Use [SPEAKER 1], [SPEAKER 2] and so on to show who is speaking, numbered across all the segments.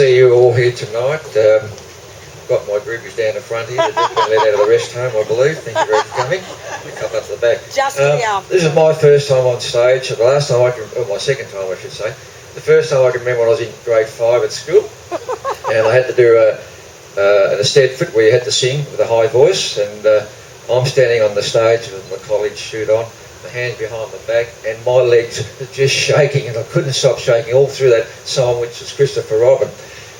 [SPEAKER 1] see you all here tonight. Got my groupies down the front here. They've just been let out of the rest home, I believe. Thank you very much for coming. A couple up to the back.
[SPEAKER 2] Just
[SPEAKER 1] this is my first time on stage. The last time I can, or my second time I should say. The first time I can remember when I was in grade 5 at school, and I had to do an aesthetic where you had to sing with a high voice, and I'm standing on the stage with my college suit on, my hands behind my back, and my legs were just shaking, and I couldn't stop shaking all through that song, which was Christopher Robin.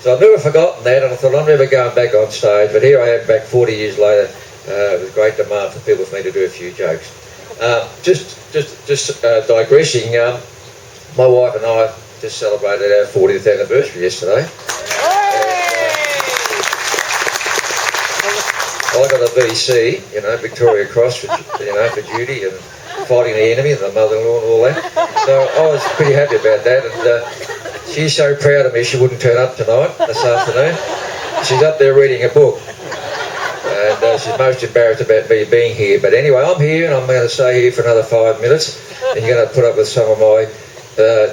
[SPEAKER 1] So I've never forgotten that, and I thought I'm never going back on stage, but here I am back 40 years later with great demand for people for me to do a few jokes. Just digressing, my wife and I just celebrated our 40th anniversary yesterday. I got a VC, Victoria Cross, for duty and fighting the enemy and the mother-in-law and all that. So I was pretty happy about that, and she's so proud of me she wouldn't turn up tonight, this afternoon. She's up there reading a book, and she's most embarrassed about me being here. But anyway, I'm here, and I'm going to stay here for another 5 minutes, and you're going to put up with some of my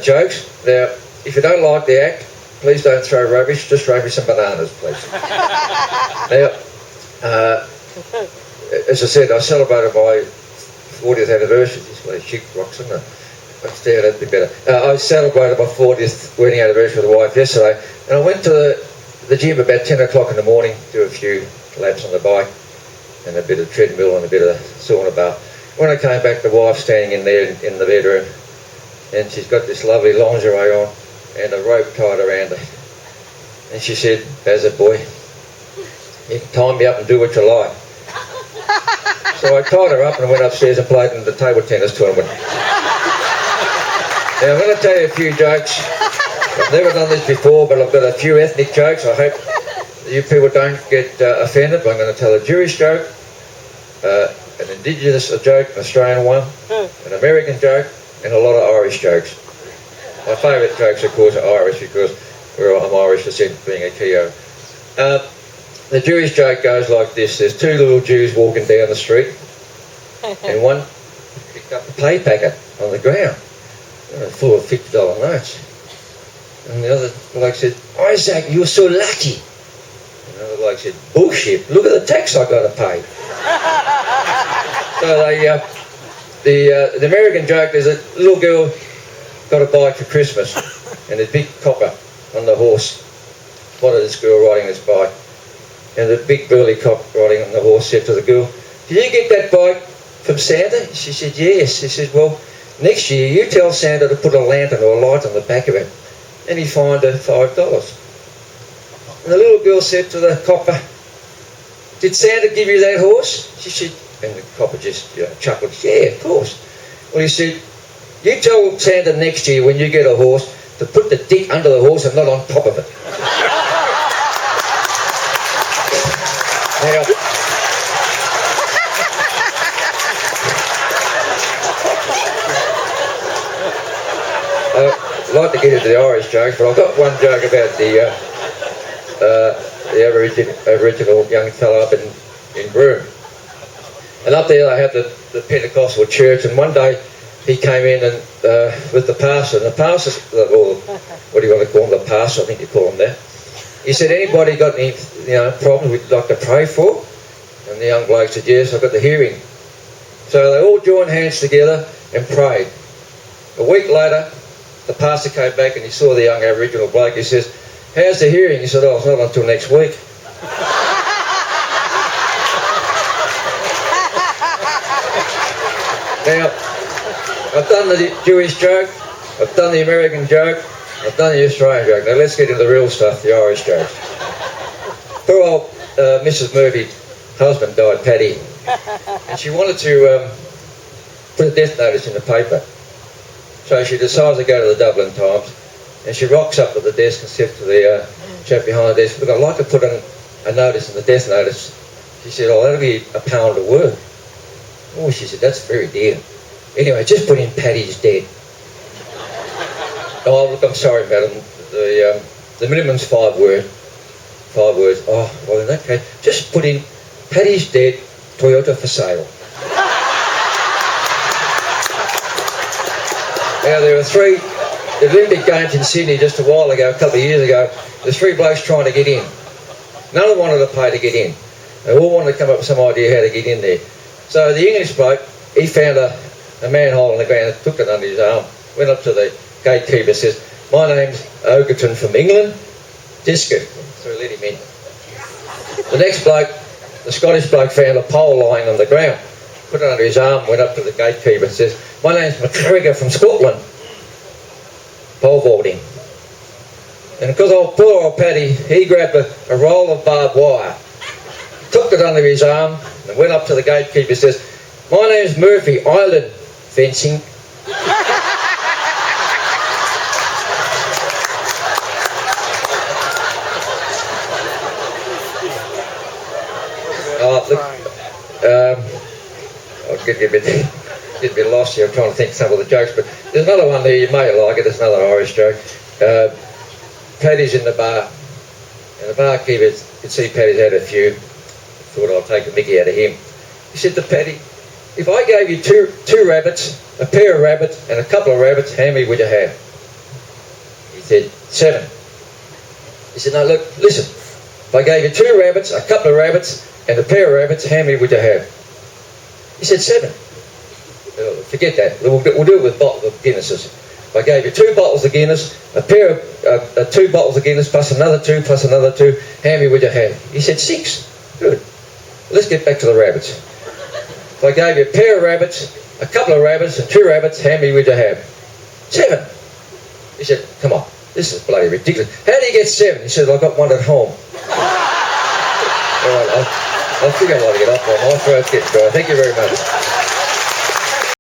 [SPEAKER 1] jokes. Now, if you don't like the act, please don't throw rubbish, just throw me some bananas, please. Now, as I said, I celebrated my 40th anniversary. This way, chic rocks, isn't it? Upstairs, that'd be better. I celebrated my 40th wedding anniversary with the wife yesterday, and I went to the gym about 10 o'clock in the morning, do a few laps on the bike, and a bit of treadmill and a bit of sauna bath. When I came back, the wife's standing in there in the bedroom, and she's got this lovely lingerie on and a rope tied around her. And she said, "Bazza boy, you can tie me up and do what you like." So I tied her up and went upstairs and played in the table tennis tournament. Now I'm going to tell you a few jokes. I've never done this before, but I've got a few ethnic jokes. I hope you people don't get offended, but I'm going to tell a Jewish joke, an Indigenous joke, an Australian one, an American joke, and a lot of Irish jokes. My favourite jokes, of course, are Irish because I'm Irish descent, being a Keogh. The Jewish joke goes like this. There's two little Jews walking down the street, and one picked up a play packet on the ground, full of $50 notes. And the other bloke said, "Isaac, you're so lucky." And the other bloke said, "Bullshit, look at the tax I got to pay." So the American joke is a little girl got a bike for Christmas, and a big copper on the horse spotted this girl riding this bike. And the big burly cop riding on the horse said to the girl, "Did you get that bike from Santa?" She said, "Yes." He said, "Well, next year you tell Santa to put a lantern or a light on the back of it." And he fined her $5. And the little girl said to the copper, "Did Santa give you that horse?" She said, and the copper just chuckled, "Yeah, of course." Well, he said, "You tell Santa next year when you get a horse to put the dick under the horse and not on top of it." Now, I'd like to get into the Irish jokes, but I've got one joke about the Aboriginal young fellow up in Broome. And up there they had the Pentecostal church, and one day he came in and with the pastor, and the pastor, or what do you want to call them, the pastor, I think you call them that. He said, "Anybody got any problems we'd like to pray for?" And the young bloke said, "Yes, I've got the hearing." So they all joined hands together and prayed. A week later, the pastor came back and he saw the young Aboriginal bloke. He says, "How's the hearing?" He said, "Oh, it's not until next week." Now, I've done the Jewish joke, I've done the American joke, I've done the Australian joke. Now let's get into the real stuff, the Irish jokes. Poor old Mrs. Murphy's husband died, Paddy, and she wanted to put a death notice in the paper. So she decides to go to the Dublin Times, and she rocks up at the desk and said to the chap behind the desk, "Look, I'd like to put a notice in the death notice." She said, "Oh, that'll be £1 a word." "Oh," she said, "that's very dear. Anyway, just put in Paddy's dead." "Oh, look, I'm sorry, madam. The minimum's 5 words. 5 words. "Oh, well, in that case, just put in Paddy's dead, Toyota for sale." Now, there are three the Olympic Games in Sydney just a while ago, a couple of years ago. There's 3 blokes trying to get in. None of them wanted to pay to get in. They all wanted to come up with some idea how to get in there. So the English bloke, he found a manhole in the ground, took it under his arm, went up to the gatekeeper, says, "My name's Ogerton from England, Disco." So he let him in. The next bloke, the Scottish bloke, found a pole lying on the ground, put it under his arm, went up to the gatekeeper and says, "My name's McGregor from Scotland." Pole vaulting. And because poor old Paddy, he grabbed a roll of barbed wire, took it under his arm and went up to the gatekeeper and says, "My name's Murphy, Island fencing." I'll get you a bit lost here. I'm trying to think of some of the jokes, but there's another one there, you may like it. It's another Irish joke. Paddy's in the bar, and the barkeeper could see Paddy's had a few. Thought I'll take a mickey out of him. He said to Paddy, "If I gave you two rabbits, a pair of rabbits, and a couple of rabbits, how many would you have?" He said, 7. He said, "No, look, listen. If I gave you 2 rabbits, a couple of rabbits, and a pair of rabbits, how many would you have?" He said, 7. Forget that. We'll do it with bottles of Guinnesses. If I gave you 2 bottles of Guinness, a pair of 2 bottles of Guinness, plus another 2, how many would you have? He said, 6. Good. Let's get back to the rabbits. If I gave you a pair of rabbits, a couple of rabbits, and 2 rabbits, how many would you have? 7. He said, "Come on, this is bloody ridiculous. How do you get 7? He said, "I've got one at home." All right, I think I want to get off on my throat's getting dry. Thank you very much.